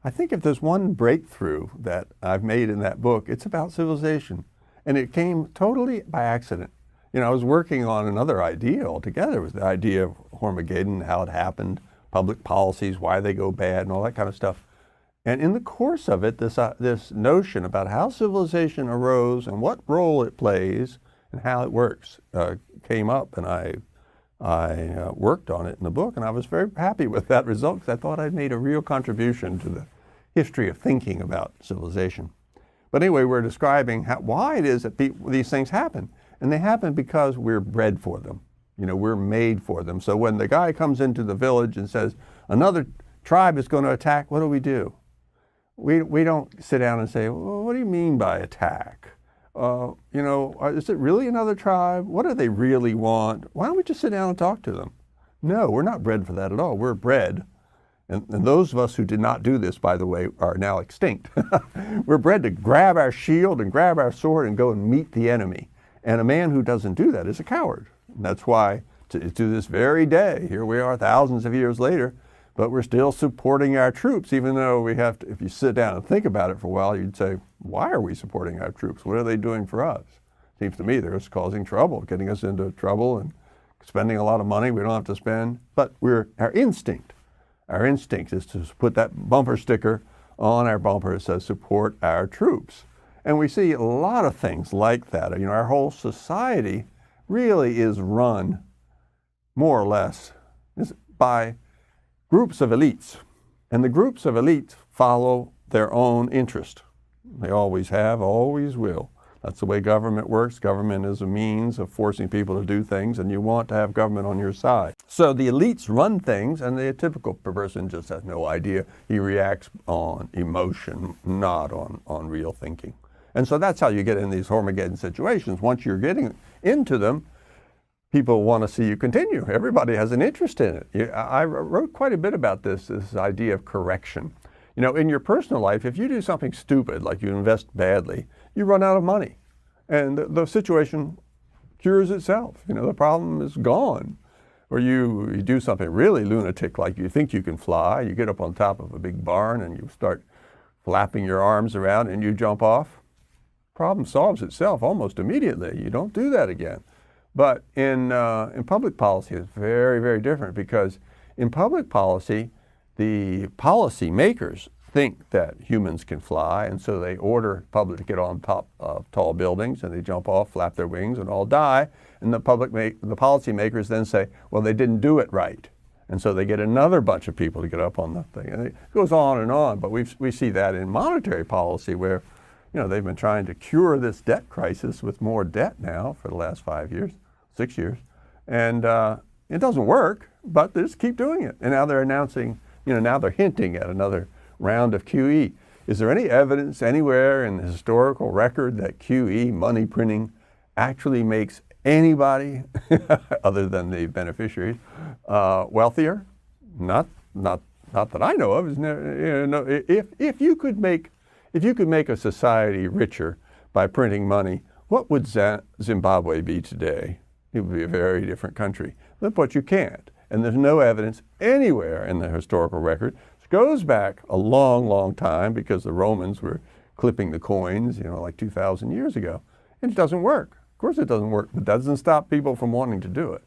I think if there's one breakthrough that I've made in that book, it's about civilization. And it came totally by accident. You know, I was working on another idea altogether. It was the idea of Hormegeddon, how it happened, public policies, why they go bad, and all that kind of stuff. And in the course of it, this notion about how civilization arose and what role it plays and how it works came up, and I worked on it in the book, and I was very happy with that result because I thought I'd made a real contribution to the history of thinking about civilization. But anyway, we're describing why it is that these things happen. And they happen because we're bred for them. You know, we're made for them. So when the guy comes into the village and says, another tribe is going to attack, what do? We don't sit down and say, well, what do you mean by attack? You know, is it really another tribe? What do they really want? Why don't we just sit down and talk to them? No, we're not bred for that at all. We're bred. And those of us who did not do this, by the way, are now extinct. We're bred to grab our shield and grab our sword and go and meet the enemy. And a man who doesn't do that is a coward. And that's why to this very day, here we are thousands of years later, but we're still supporting our troops, even though we have to, if you sit down and think about it for a while, you'd say, why are we supporting our troops? What are they doing for us? Seems to me they're just causing trouble, getting us into trouble and spending a lot of money we don't have to spend. But our instinct is to put that bumper sticker on our bumper that says support our troops. And we see a lot of things like that. You know, our whole society really is run, more or less, by groups of elites. And the groups of elites follow their own interest. They always have, always will. That's the way government works. Government is a means of forcing people to do things, and you want to have government on your side. So the elites run things, and the typical person just has no idea. He reacts on emotion, not on real thinking. And so that's how you get in these Hormegeddon situations. Once you're getting into them, people want to see you continue. Everybody has an interest in it. I wrote quite a bit about this idea of correction. You know, in your personal life, if you do something stupid, like you invest badly, you run out of money. And the situation cures itself. You know, the problem is gone. Or you do something really lunatic, like you think you can fly, you get up on top of a big barn and you start flapping your arms around and you jump off. Problem solves itself almost immediately. You don't do that again. But in public policy, it's very, very different, because in public policy, the policy makers think that humans can fly, and so they order public to get on top of tall buildings, and they jump off, flap their wings, and all die. And the policy makers then say, well, they didn't do it right. And so they get another bunch of people to get up on the thing. And it goes on and on. But we see that in monetary policy, where, you know, they've been trying to cure this debt crisis with more debt now for the last 5 years, 6 years. And it doesn't work, but they just keep doing it. And now they're announcing, you know, now they're hinting at another round of QE. Is there any evidence anywhere in the historical record that QE, money printing, actually makes anybody, other than the beneficiaries, wealthier? Not that I know of. If you could make a society richer by printing money, what would Zimbabwe be today? It would be a very different country. But you can't. And there's no evidence anywhere in the historical record. It goes back a long, long time, because the Romans were clipping the coins, you know, like 2,000 years ago. And it doesn't work. Of course it doesn't work, but that doesn't stop people from wanting to do it.